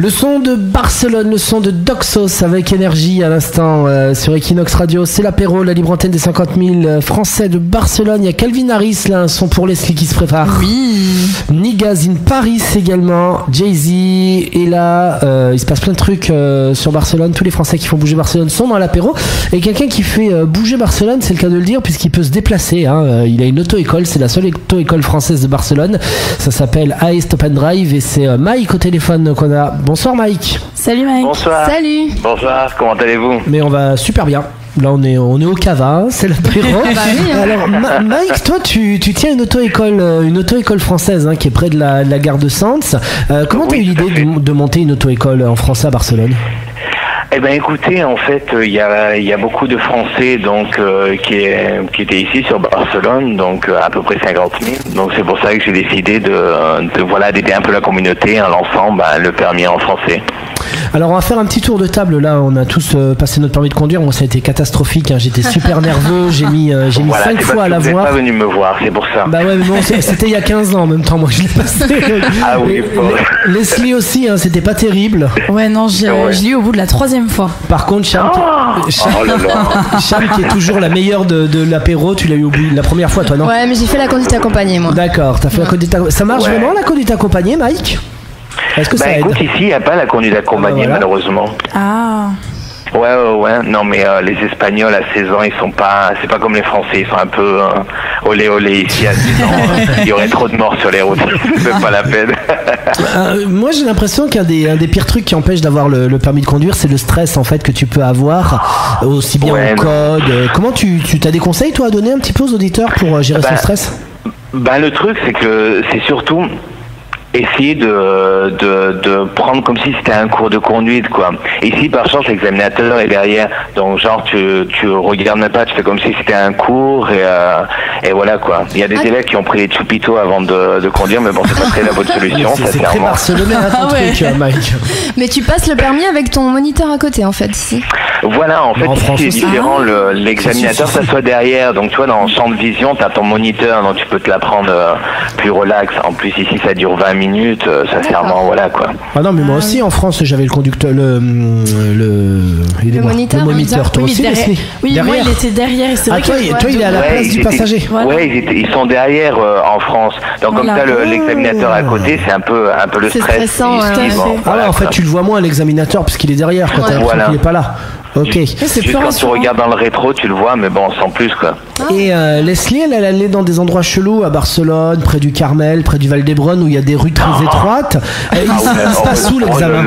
Le son de Barcelone, le son de Doxos avec énergie à l'instant sur Equinox Radio. C'est l'apéro, la libre antenne des 50 000 Français de Barcelone. Il y a Calvin Harris, là, un son pour Leslie qui se prépare. Oui. Niggas in Paris également. Jay-Z est là. Il se passe plein de trucs sur Barcelone. Tous les Français qui font bouger Barcelone sont dans l'apéro. Et quelqu'un qui fait bouger Barcelone, c'est le cas de le dire, puisqu'il peut se déplacer. Il a une auto-école, c'est la seule auto-école française de Barcelone. Ça s'appelle AE Stop and Drive et c'est Mike au téléphone qu'on a. Bonsoir Mike. Salut Mike. Bonsoir. Salut. Bonsoir, comment allez-vous? Mais on va super bien. Là on est au Cava, c'est l'apéro. Bah oui, hein. Alors Mike, toi tu tiens une auto-école française qui est près de la gare de Sants. Comment t'as eu l'idée de monter une auto-école en français à Barcelone? Eh ben écoutez, en fait, il y a beaucoup de Français donc qui étaient ici sur Barcelone, donc à peu près 50 000. Donc c'est pour ça que j'ai décidé d'aider un peu la communauté en lançant le permis en français. Alors on va faire un petit tour de table là. On a tous passé notre permis de conduire. Moi ça a été catastrophique. J'étais super nerveux. J'ai mis 5 fois à l'avoir. Vous n'êtes pas venu me voir, c'est pour ça. Bah ouais, mais bon, c'était il y a 15 ans en même temps. Moi je l'ai passé. Ah oui. Leslie aussi, c'était pas terrible. Ouais non, je l'ai eu au bout de la 3e fois. Par contre, Cham qui est toujours la meilleure de l'apéro, tu l'as eu au bout la première fois, toi, non? Ouais, mais j'ai fait la conduite accompagnée, moi. D'accord, t'as fait la conduite accompagnée. Ça marche vraiment la conduite accompagnée, Mike? Est-ce que ça aide? Écoute, ici, il n'y a pas la conduite accompagnée, malheureusement. Ah. Ouais. Non, mais les Espagnols à 16 ans, c'est pas comme les Français, ils sont un peu olé ici à 10 ans. Il y aurait trop de morts sur les routes, c'est même pas la peine. Moi, j'ai l'impression qu'un des pires trucs qui empêche d'avoir le permis de conduire, c'est le stress en fait que tu peux avoir, aussi bien au code. Comment tu as des conseils toi à donner un petit peu aux auditeurs pour gérer son stress? Le truc, c'est que c'est surtout essayer de prendre comme si c'était un cours de conduite, quoi. Ici, par chance, l'examinateur est derrière. Donc, genre, tu regardes même pas, tu fais comme si c'était un cours et voilà, quoi. Il y a des élèves qui ont pris les choupitos avant de conduire, mais bon, c'est pas très la bonne solution, ça, c'est très barcelonais, ton truc, Mike. Mais tu passes le permis avec ton moniteur à côté, en fait, ici. Voilà, en fait, c'est différent. L'examinateur s'assoit derrière. Donc, tu vois, dans le champ de vision, t'as ton moniteur, donc tu peux te la prendre plus relax. En plus, ici, ça dure 20 minutes, sincèrement, voilà, quoi. Ah non, mais moi aussi, en France, j'avais le conducteur, le moniteur. Toi aussi, Leslie? Oui, derrière. Moi, il était derrière. C'est vrai toi, il est à la place du passager. Voilà. Ouais, ils sont derrière en France. Donc, comme ça, l'examinateur à côté, c'est un peu le stress. C'est stressant, en fait, tu le vois moins, l'examinateur, puisqu'il est derrière, quand t'as l'impression qu'il est pas là. Ok. Juste quand tu regardes dans le rétro, tu le vois, mais bon, sans plus, quoi. Et Leslie, elle allait dans des endroits chelous, à Barcelone, près du Carmel, près du Val d'Hebron, où il y a des rues très étroites. Il se passe où l'examen?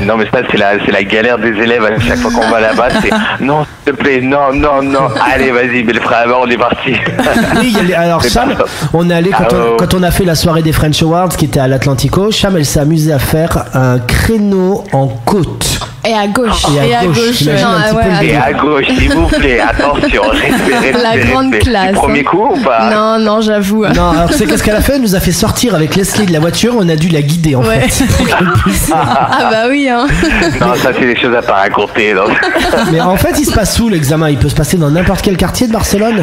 Non, mais ça, c'est la galère des élèves à chaque fois qu'on va là-bas. C'est non, s'il te plaît, non. Allez, vas-y, mais le frère, on est parti. Oui, alors Cham, on est allé quand on a fait la soirée des French Awards, qui était à l'Atlantico. Cham, elle s'est amusée à faire un créneau en côte. Et à gauche. Et à gauche. Et à gauche, s'il vous plaît. Attention, respirez. La grande classe. Du premier coup ou pas? Non, j'avoue. Non, alors tu sais qu'est-ce qu'elle a fait? Elle nous a fait sortir avec Leslie de la voiture. On a dû la guider en fait. Ah bah oui, hein. Non, ça c'est des choses à pas raconter. Donc. Mais en fait, il se passe où l'examen? Il peut se passer dans n'importe quel quartier de Barcelone?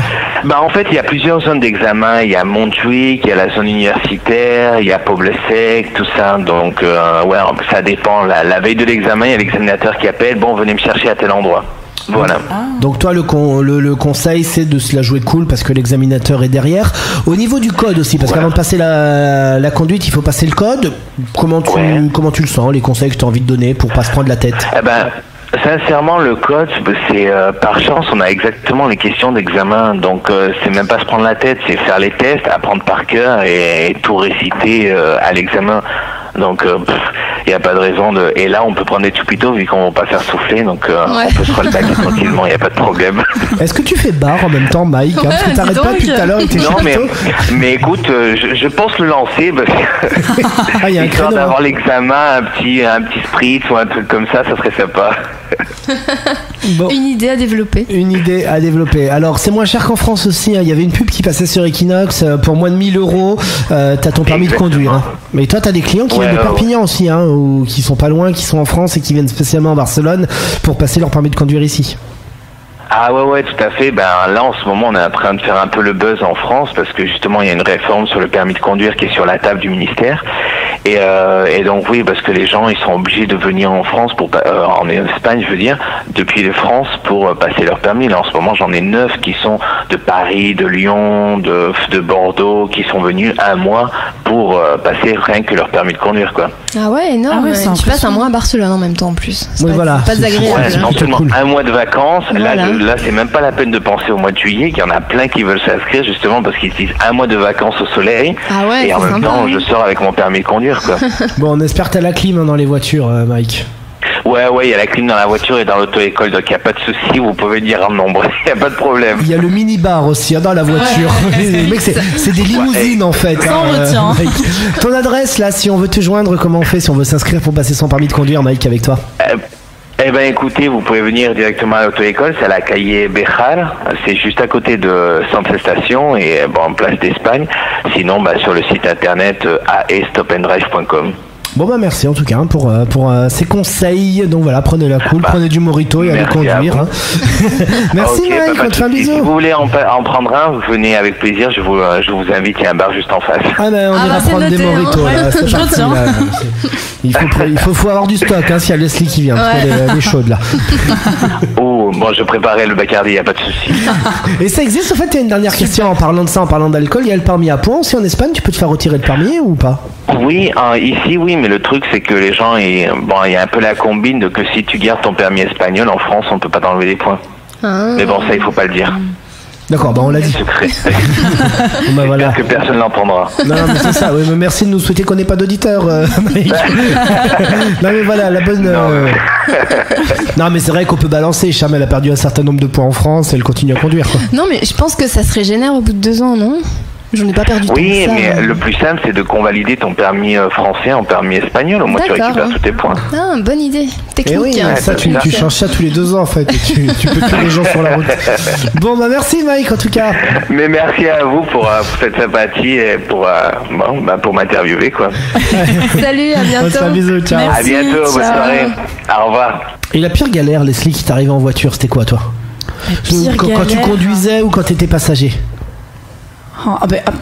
En fait, il y a plusieurs zones d'examen. Il y a Montjuïc, il y a la zone universitaire, il y a Poble Sec, tout ça. Donc, ça dépend. La veille de l'examen, il y a l'examinateur qui appelle, venez me chercher à tel endroit. Voilà. Donc toi, le conseil, c'est de se la jouer cool parce que l'examinateur est derrière. Au niveau du code aussi, parce qu'avant de passer la conduite, il faut passer le code. Comment tu le sens, les conseils que tu as envie de donner pour pas se prendre la tête? Sincèrement, le code, c'est par chance, on a exactement les questions d'examen. Donc, c'est même pas se prendre la tête, c'est faire les tests, apprendre par cœur et tout réciter à l'examen. Donc, il n'y a pas de raison de... Et là, on peut prendre des choupitos vu qu'on va pas faire souffler. Donc, on peut se relaxer tranquillement, il n'y a pas de problème. Est-ce que tu fais barre en même temps, Mike? Parce que t'arrêtes pas depuis tout à l'heure. Non, mais écoute, je pense le lancer parce que histoire d'avoir l'examen, un petit spritz ou un truc comme ça serait sympa. Une idée à développer. Alors, c'est moins cher qu'en France aussi. Il y avait une pub qui passait sur Equinox. Pour moins de 1 000 €, t'as ton permis de conduire. Mais toi, t'as des clients qui viennent de Perpignan aussi, ou qui sont pas loin, qui sont en France et qui viennent spécialement à Barcelone pour passer leur permis de conduire ici. Ah ouais, tout à fait. Là, en ce moment, on est en train de faire un peu le buzz en France parce que justement, il y a une réforme sur le permis de conduire qui est sur la table du ministère. Et donc oui, parce que les gens ils sont obligés de venir en France en Espagne, je veux dire, depuis la France pour passer leur permis. Là en ce moment j'en ai 9 qui sont de Paris, de Lyon, de Bordeaux, qui sont venus un mois pour passer rien que leur permis de conduire, quoi. Ah ouais, énorme. Tu passes un mois à Barcelone en même temps en plus. C'est pas désagréable. Ouais, non seulement un mois de vacances, là c'est même pas la peine de penser au mois de juillet, qu'il y en a plein qui veulent s'inscrire justement parce qu'ils se disent un mois de vacances au soleil. Ah ouais, et en même temps je sors avec mon permis de conduire, quoi. Bon, on espère que t'as la clim dans les voitures, Mike. Ouais, il y a la clim dans la voiture et dans l'auto-école, donc il n'y a pas de souci, vous pouvez dire en nombre, il n'y a pas de problème. Il y a le mini-bar aussi dans la voiture. Mec, c'est des limousines en fait. Ça, on retient. Ton adresse là, si on veut te joindre, comment on fait si on veut s'inscrire pour passer son permis de conduire, Mike, avec toi? Eh ben écoutez, vous pouvez venir directement à l'auto-école, c'est à la calle Béjar, c'est juste à côté de Centre Station et en place d'Espagne. Sinon, sur le site internet aestopanddrive.com. Bon merci en tout cas pour ces conseils. Donc voilà, prenez la cool, prenez du Morito et allez conduire. Merci Mike, on te fait un bisou. Si vous voulez en prendre un, vous venez avec plaisir, je vous invite, il y a un bar juste en face. On ira prendre des Moritos. Je retiens. Il faut avoir du stock s'il y a Leslie qui vient, parce qu'elle est chaude là. Oh, bon, je préparais le Bacardi, il n'y a pas de souci. Et ça existe, en fait, il y a une dernière question en parlant de ça, en parlant d'alcool, il y a le permis à points aussi en Espagne, tu peux te faire retirer le permis ou pas? Oui, ici oui, mais le truc c'est que les gens, il y a un peu la combine de que si tu gardes ton permis espagnol, en France on peut pas t'enlever des points. Mais bon, ça il faut pas le dire. D'accord, on l'a dit. Secret. Bon, voilà. Que personne n'entendra. Non, mais c'est ça, mais merci de nous souhaiter qu'on n'ait pas d'auditeurs. Non mais voilà, la bonne... Non mais c'est vrai qu'on peut balancer, Cham elle a perdu un certain nombre de points en France, elle continue à conduire, quoi. Non mais je pense que ça se régénère au bout de 2 ans, non? J'en ai pas perdu tant que ça. Oui, mais le plus simple, c'est de convalider ton permis français en permis espagnol. Au moins, tu récupères tous tes points. Ah, bonne idée. Technique. Et oui, ça, tu changes ça tous les 2 ans, en fait. Tu peux tuer les gens sur la route. Bon, merci, Mike, en tout cas. Mais merci à vous pour cette sympathie et pour m'interviewer, quoi. Salut, à bientôt. On se fait un bisou, ciao. Merci, à bientôt, bonne soirée. Au revoir. Et la pire galère, Leslie, qui t'arrivait en voiture, c'était quoi, toi? Quand tu conduisais ou quand t'étais passager?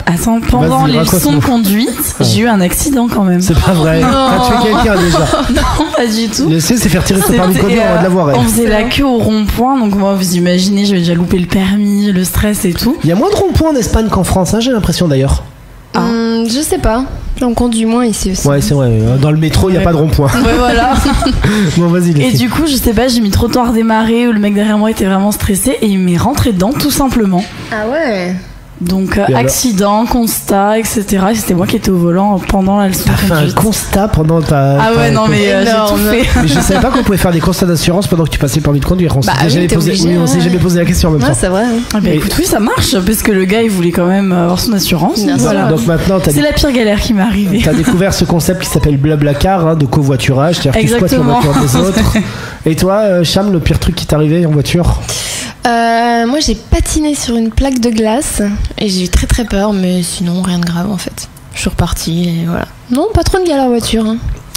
Attends, pendant les leçons de conduite, j'ai eu un accident quand même. C'est pas vrai. T'as tué quelqu'un déjà? Non, pas du tout. Le C, c'est faire tirer son permis de conduire, on va de l'avoir. On faisait la queue au rond-point, donc moi, vous imaginez, j'avais déjà loupé le permis, le stress et tout. Il y a moins de ronds-points en Espagne qu'en France, j'ai l'impression d'ailleurs. Je sais pas. On conduit moins ici aussi. Ouais, c'est vrai. Dans le métro, il n'y a pas de rond-point. Ouais, voilà. Bon, vas-y, Leslie. Et du coup, je sais pas, j'ai mis trop tard à démarrer, où le mec derrière moi était vraiment stressé et il m'est rentré dedans, tout simplement. Ah ouais. Donc accident, constat, etc. Et c'était moi qui étais au volant pendant la leçon. T'as fait un constat pendant ta... Ah ouais, non mais j'ai tout fait. Mais je savais pas qu'on pouvait faire des constats d'assurance pendant que tu passais le permis de conduire. On s'est jamais posé la question en même temps. Ouais, c'est vrai. Ah bah écoute, oui, ça marche, parce que le gars il voulait quand même avoir son assurance. Voilà. Donc maintenant, c'est la pire galère qui m'est arrivée. T'as découvert ce concept qui s'appelle Blablacar, de covoiturage, c'est-à-dire que tu squattes la voiture des autres. Et toi, Cham, le pire truc qui t'est arrivé en voiture? Moi j'ai patiné sur une plaque de glace et j'ai eu très très peur, mais sinon rien de grave en fait. Je suis repartie et voilà. Non, pas trop de galère en voiture.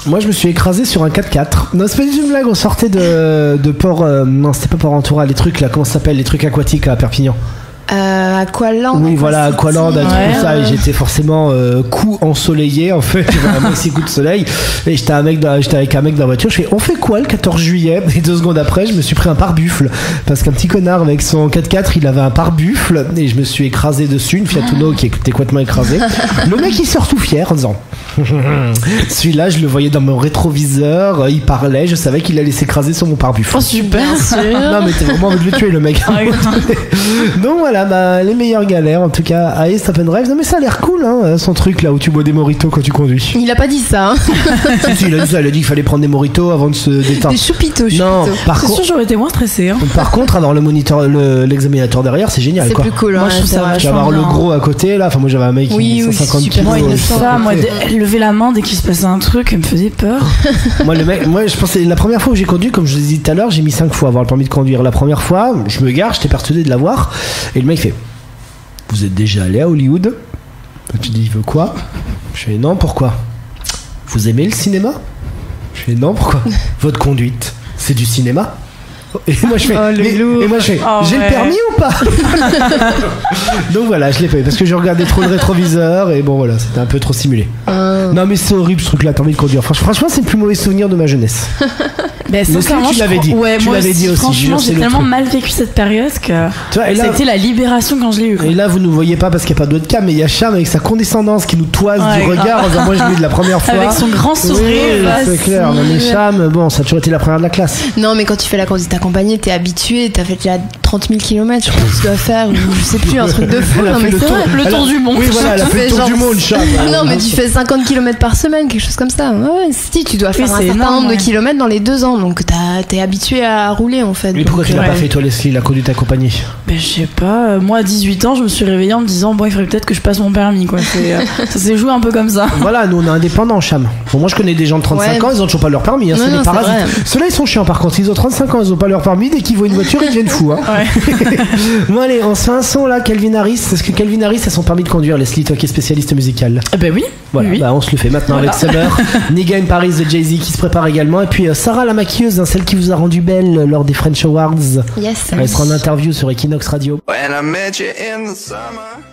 Moi je me suis écrasé sur un 4x4. Non, c'est pas une blague, on sortait de Port... non, c'était pas Port Ventura, les trucs là, comment ça s'appelle, les trucs aquatiques à Perpignan. Aqualand. Oui, voilà, Aqualand, un truc comme ça. Et j'étais forcément coup ensoleillé, en fait. J'avais un maxi coup de soleil. Et j'étais avec un mec dans la voiture. Je fais, on fait quoi le 14 juillet? Et 2 secondes après, je me suis pris un pare-buffle. Parce qu'un petit connard avec son 4x4, il avait un pare-buffle. Et je me suis écrasé dessus. Une Fiat Uno qui était complètement écrasée. Le mec, il sort tout fier en disant... Celui-là, je le voyais dans mon rétroviseur. Il parlait. Je savais qu'il allait s'écraser sur mon pare-buffle. Oh, super sûr. Non, mais t'es vraiment envie de le tuer, le mec. Donc voilà, les meilleures galères en tout cas à Ace-Open-Drive. Non mais ça a l'air cool son truc là où tu bois des moritos quand tu conduis. Il a pas dit ça. Si, il a dit ça, il a dit qu'il fallait prendre des moritos avant de se détendre. Des choupitos. Non, par contre, j'aurais été moins stressé. Par contre, avoir le moniteur, l'examinateur derrière, c'est génial. C'est quoi. plus cool. Moi je trouve ça vachement. Tu vas avoir le gros à côté là. Enfin moi j'avais un mec qui 150 kilos. Moi elle levait la main dès qu'il se passait un truc, elle me faisait peur. Moi je pensais la première fois où j'ai conduit, comme je vous ai dit tout à l'heure, j'ai mis 5 fois à avoir le permis de conduire. La première fois, je me gare, j'étais persuadé de l'avoir et le mec fait: vous êtes déjà allé à Hollywood? Tu dis, il veut quoi? Je fais non, pourquoi? Vous aimez le cinéma? Je fais non, pourquoi? Votre conduite, c'est du cinéma? Et moi je fais, j'ai le permis ou pas? Donc voilà, je l'ai fait parce que je regardais trop le rétroviseur et bon voilà, c'était un peu trop simulé. Non mais c'est horrible ce truc-là, t'as envie de conduire. Franchement, c'est le plus mauvais souvenir de ma jeunesse. Ben, Leslie, sincèrement, tu l'avais dit. Ouais, Tu moi l'avais dit aussi, Franchement, je jure, c'est j'ai le tellement truc. mal vécu cette période que Tu vois, et ça là, a été la libération quand je l'ai eu. Quoi. et là, vous ne voyez pas parce qu'il n'y a pas de webcam, mais il y a Cham avec sa condescendance qui nous toise Ouais, du regard. En disant, moi, je l'ai eu de la première fois. Avec son grand sourire. Oui, c'est clair. Non, mais Cham, bon, ça a toujours été la première de la classe. Non, mais quand tu fais la conduite accompagnée, t'es habitué, t'as fait déjà 30 000 km, je pense que tu dois faire, ou je sais plus, un truc de fou. Elle a Non, fait mais le c'est tour. vrai. Le Elle a- tour du monde. Oui, voilà, elle a Tu fait fais le tour genre- du monde, Cham. Non, mais tu fais 50 km par semaine, quelque chose comme ça. Ouais, si, tu dois faire un c'est certain énorme, nombre ouais. de kilomètres dans les 2 ans, donc t'es habitué à rouler en fait. Mais pourquoi tu l'as Ouais. pas fait, toi, Leslie, la conduite accompagnée? Ben, je sais pas, moi à 18 ans, je me suis réveillée en me disant, bon, il faudrait peut-être que je passe mon permis, quoi. Ça s'est joué un peu comme ça. Voilà, nous on est indépendants, Cham. Bon, moi je connais des gens de 35 Ouais. ans, ils ont toujours pas leur permis, hein, Non, c'est non, des c'est parasites. vrai. Ceux-là ils sont chiants par contre, ils ont 35 ans, ils ont pas leur permis, dès qu'ils voient une voiture ils deviennent fous. Hein. Ouais. Bon allez, on se fait un son là, Calvin Harris. Est-ce que Calvin Harris a son permis de conduire, Leslie, toi qui es spécialiste musical? Ben oui. Voilà, oui. bah on se le fait maintenant Voilà. avec Summer, Nigga in Paris de Jay-Z qui se prépare également, et puis Sarah la maquilleuse, hein, celle qui vous a rendu belle lors des French Awards. Yes. Elle sera en interview sur Equinox Radio. When I met you in the summer.